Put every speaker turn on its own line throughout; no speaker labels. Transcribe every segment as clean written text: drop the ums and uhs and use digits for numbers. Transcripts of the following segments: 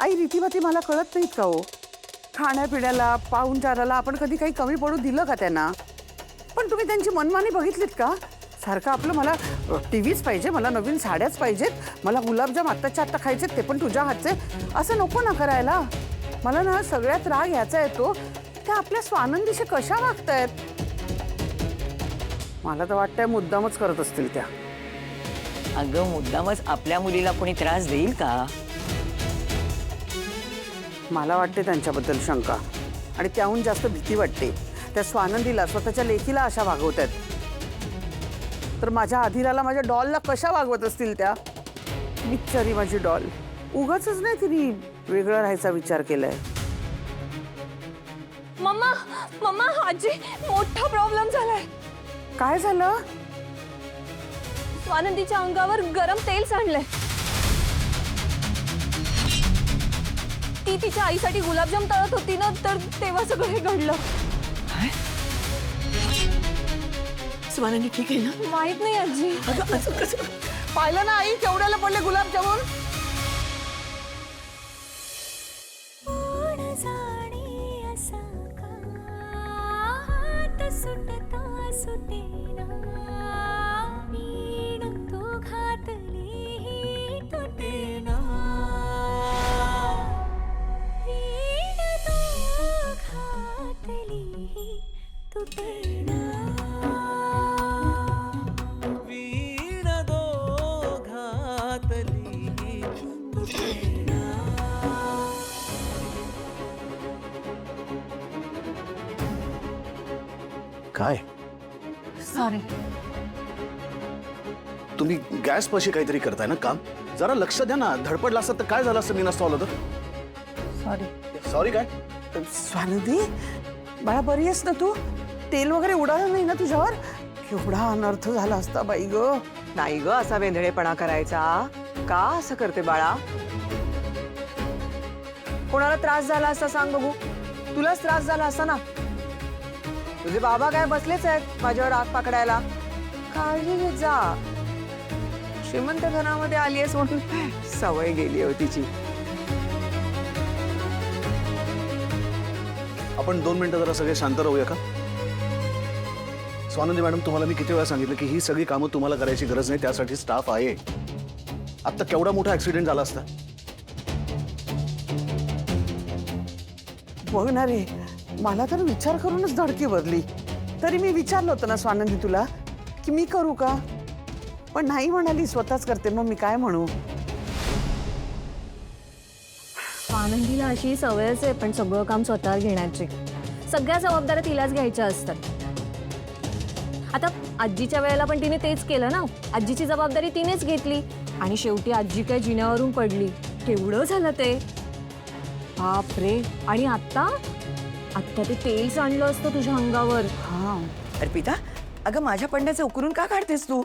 आई रीतीभाती मला कळत नाहीत का हो? खाण्यापिण्याला पाहुणचाराला आपण कधी काही कमी पडू दिलं का त्यांना? पण तुम्ही त्यांची मनमानी बघितलीत का? सारखं आपलं मला टीव्हीच पाहिजे, मला नवीन साड्याच पाहिजेत, मला गुलाबजाम आत्ताच्या आत्ता खायचे ते पण तुझ्या हातचे, असं नको ना करायला. मला ना सगळ्यात राग याचा येतो त्या आपल्या स्वानंदीशी कशा वागतायत. मला तर वाटतंय मुद्दामच करत असतील त्या.
अगं मुद्दामच आपल्या मुलीला कोणी त्रास देईल का?
मला वाटते त्यांच्याबद्दल शंका आणि त्याहून जास्त भीती वाटते. त्या स्वानंदीला स्वतःच्या लेकीला अशा वागवतात तर माझ्या आधीराला माझ्या डॉलला कशा वागवत असतील त्या. बिचारी माझी डॉल. उगाचच नाही तिने वेगळं राहायचा विचार केलाय.
मम्मा मम्मा आजी मोठा प्रॉब्लेम झालाय.
काय झालं?
स्वानंदीच्या अंगावर गरम तेल सांडलंय. ती तिच्या आईसाठी गुलाबजाम तळत होती ना, तर तेव्हा सगळं हे घडलं.
स्वानंदी ठीक आहे ना?
माहित नाही आजी.
अगं असं कसं?
पाहिलं ना आई केवढ्याला पडले गुलाबजामुन.
काय
सॉरी.
तुम्ही गॅस पाशी काहीतरी करताय ना काम? जरा लक्ष द्या ना. धडपडला असतं तर काय झालं असतं? मी नसतो आलो तर.
सॉरी.
सॉरी काय?
स्वानंदी बाळा बरी आहेस ना तू? तेल वगैरे उडालं नाही ना तुझ्यावर? केवढा अनर्थ झाला असता बाई ग.
नाही ग असा वेंधळेपणा करायचा. का असं करते बाळा? कोणाला त्रास झाला असता सांग बघू? तुलाच त्रास झाला असता ना. तुझे बाबा काय बसलेच आहेत माझ्यावर आग पकडायला. काळजी घेत जा. श्रीमंत घरामध्ये आलीयस म्हणून सवय गेली होती तिची.
आपण 2 मिनिटं जरा सगळे शांत राहूया का? स्वानंदी मॅडम, तुम्हाला मी किती वेळा सांगितलं की ही सगळी कामं तुम्हाला करायची गरज नाही, त्यासाठी स्टाफ आहे. आता केवढा मोठा ऍक्सिडेंट झाला असता.
बघ ना रे, मला तर विचार करूनच धडकी बदली. तरी मी विचारलं होतं ना स्वानंदी तुला की मी करू का, पण नाही म्हणाली स्वतःच करते. मग मी काय म्हणू?
स्वानंदीला अशी सवयच आहे पण सगळं काम स्वतः घेण्याची. सगळ्या जबाबदाऱ्या तिलाच घ्यायच्या असतात. आता आजीच्या वेळेला पण तिने तेच केलं ना. आजीची जबाबदारी तिनेच घेतली आणि शेवटी आजी काय जिन्यावरून पडली. केवढं झालं ते. बाप रे. आणि आत्ता ते तेल सांडलं असतं तुझ्या अंगावर.
हा
अर्पिता, अगं माझ्या पडण्याचं उकरून का काढतेस तू?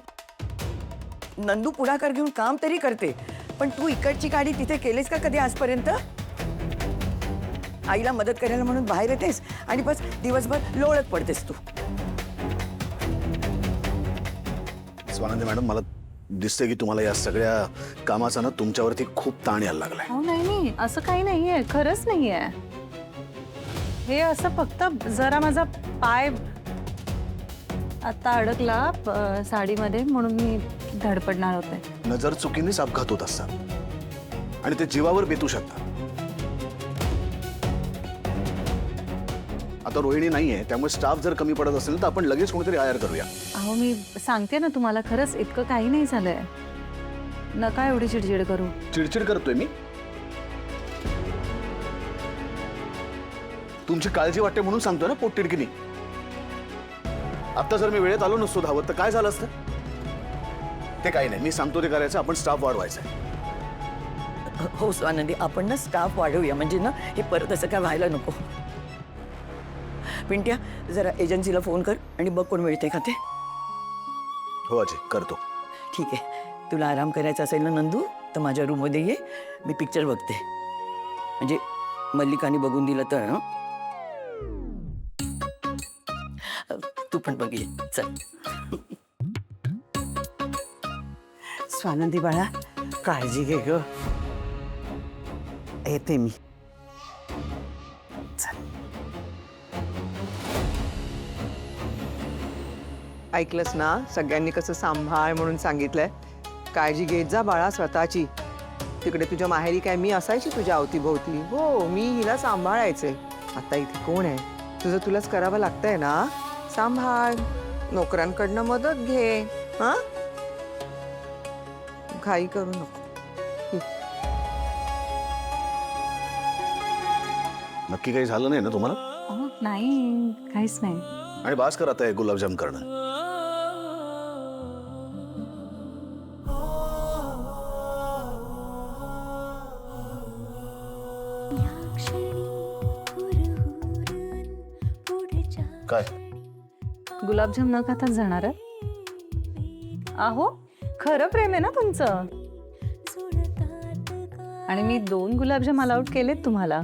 नंदू पुढाकार घेऊन काम तरी करते, पण तू इकडची गाडी तिथे केलीस का कधी आजपर्यंत? आईला मदत करायला म्हणून बाहेर येतेस आणि बस दिवसभर लोळत पडतेस तू.
स्वानंदी मॅडम, मला दिसतंय की तुम्हाला या सगळ्या कामाचा ना तुमच्यावरती खूप ताण यायला लागलाय.
हो नाही असं काही नाहीये. खरंच नाहीये हे. असं फक्त जरा माझा पाय आता अडकला साडीमध्ये म्हणून मी धडपडणार होते.
नजर चुकीनेच अपघात होत असतात आणि ते जीवावर बेतू शकतात. आता रोहिणी नाहीये, त्यामुळे स्टाफ जर कमी पडत असेल तर आपण लगेच कोणीतरी हायर करूया.
अहो मी सांगते ना तुम्हाला, खरंच इतकं काही नाही झालंय. नका एवढी चिडचिड करू.
चिडचिड करतोय मी? तुमची काळजी वाटते म्हणून सांगतोय ना पोटतिडकीनी. आता जर मी वेळेत आलो नसतो धावत तर काय झालं असतं? ते काही नाही, मी सांगतो ते करायचं. आपण स्टाफ वाढवायचा.
हो स्वानंदी, आपण ना स्टाफ वाढवूया, म्हणजे ना हे परत असं काय व्हायला नको. पिंट्या, जरा एजन्सीला फोन कर आणि बघ कोण मिळते का ते.
हो अजय, करतो.
ठीक आहे. तुला आराम करायचा असेल ना नंदू, तर माझ्या रूममध्ये ये. मी पिक्चर बघते. म्हणजे मल्लिकाने बघून दिलं तर. हं? तू पण बघ ये. चल.
स्वानंदी बाळा, काळजी घे ग. येते मी.
ऐकलंस ना सगळ्यांनी कसं सांभाळ म्हणून सांगितलंय. काळजी घेत जा बाळा स्वतःची. तिकडे तुझ्या माहेरी काय मी असायची तुझ्या अवतीभोवती. हो मी हिला सांभाळायचे. आता इथे कोण आहे? तुझं तुलाच करावं लागतंय ना. सांभाळ. नोकरांकडनं मदत घे. हा घाई करू नको.
नक्की काही झालं नाही ना तुम्हाला?
नाही काहीच नाही.
आणि बास कर आता हे गुलाबजाम करणं. काय
गुलाबजाम न खाताच जाणार आहे? अहो खरं प्रेम आहे ना तुमचं. आणि मी 2 गुलाबजाम अलाउड केलेत तुम्हाला.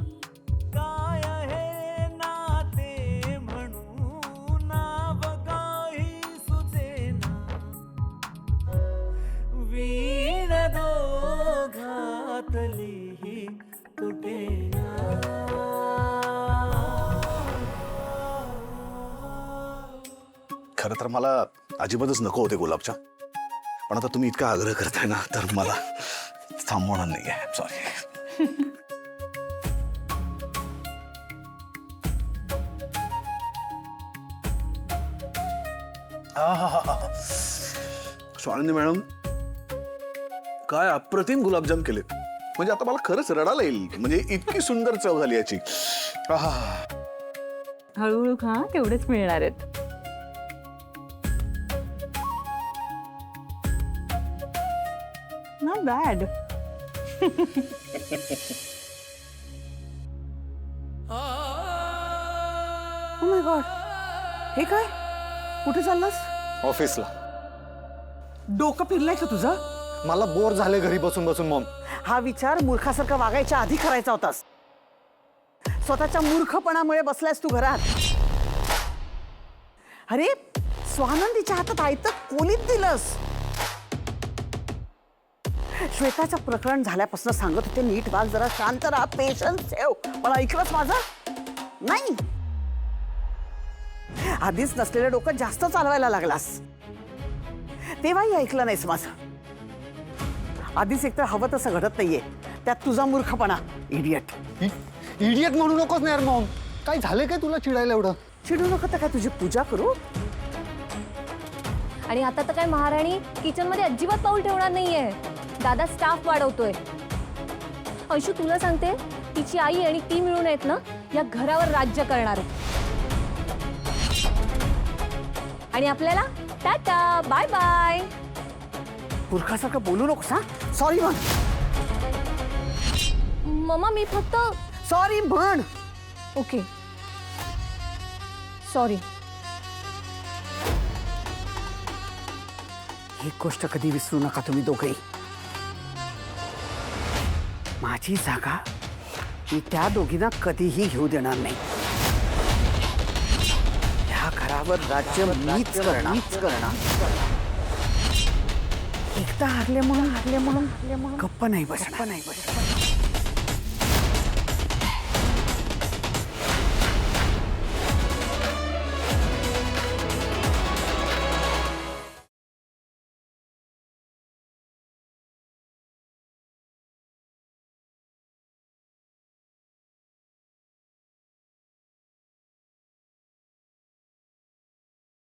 खरं तर मला अजिबातच नको होते गुलाबजाम, पण आता तुम्ही इतका आग्रह करताय ना तर मला थांबवणार नाहीये. सॉरी. स्वानंदी मॅडम काय अप्रतिम गुलाबजाम केले. म्हणजे आता मला खरंच रडायला येईल. म्हणजे इतकी सुंदर चव झाली याची. आहा.
हळूहळू खा, तेवढेच मिळणार आहेत. Not bad.
Oh my God, हे काय? कुठे चाललास?
ऑफिसला.
डोकं फिरलंय का तुझं?
मला बोर झाले घरी बसून बसून मॉम.
हा विचार मूर्खासारखा वागायच्या आधी करायचा होतास. स्वतःच्या मूर्खपणामुळे बसलायस तू घरात. अरे स्वानंदीच्या हातात आयतं कोलीत दिलंस. श्वेताचं प्रकरण झाल्यापासून सांगत होते नीट वाग, जरा शांत राहा, पेशन्स ठेव. पण ऐकलंच माझं नाही. आधीच नसलेलं डोकं जास्त चालवायला लागलास. तेव्हाही ऐकलं नाहीस माझं. आधीच एकतर हवं तसं घडत नाहीये, त्यात तुझा मूर्खपणा. इडियट.
इडियट म्हणू नकोस ना यार मॉम. काय झालं काय तुला चिडायला एवढं?
चिडू नको तर काय तुझी पूजा करू?
आणि आता तर काय महाराणी किचन मध्ये अजिबात पाऊल ठेवणार नाहीये. दादा स्टाफ वाढवतोय. अंशू तुला सांगते, तिची आई आणि ती मिळून आहेत ना या घरावर राज्य करणार. आणि आपल्याला टाटा बाय बाय.
मूर्खासारखं बोलू नकोस हा. सॉरी म्हण.
मम्मा मी फक्त
सॉरी म्हण.
Okay sorry.
ही गोष्ट कधी विसरू नका तुम्ही दोघेही. माझी जागा मी त्या दोघींना कधीही घेऊ देणार नाही. ह्या घरावर राज्य मीच करणार. एकदा हारले म्हणून गप्प नाही बसणार.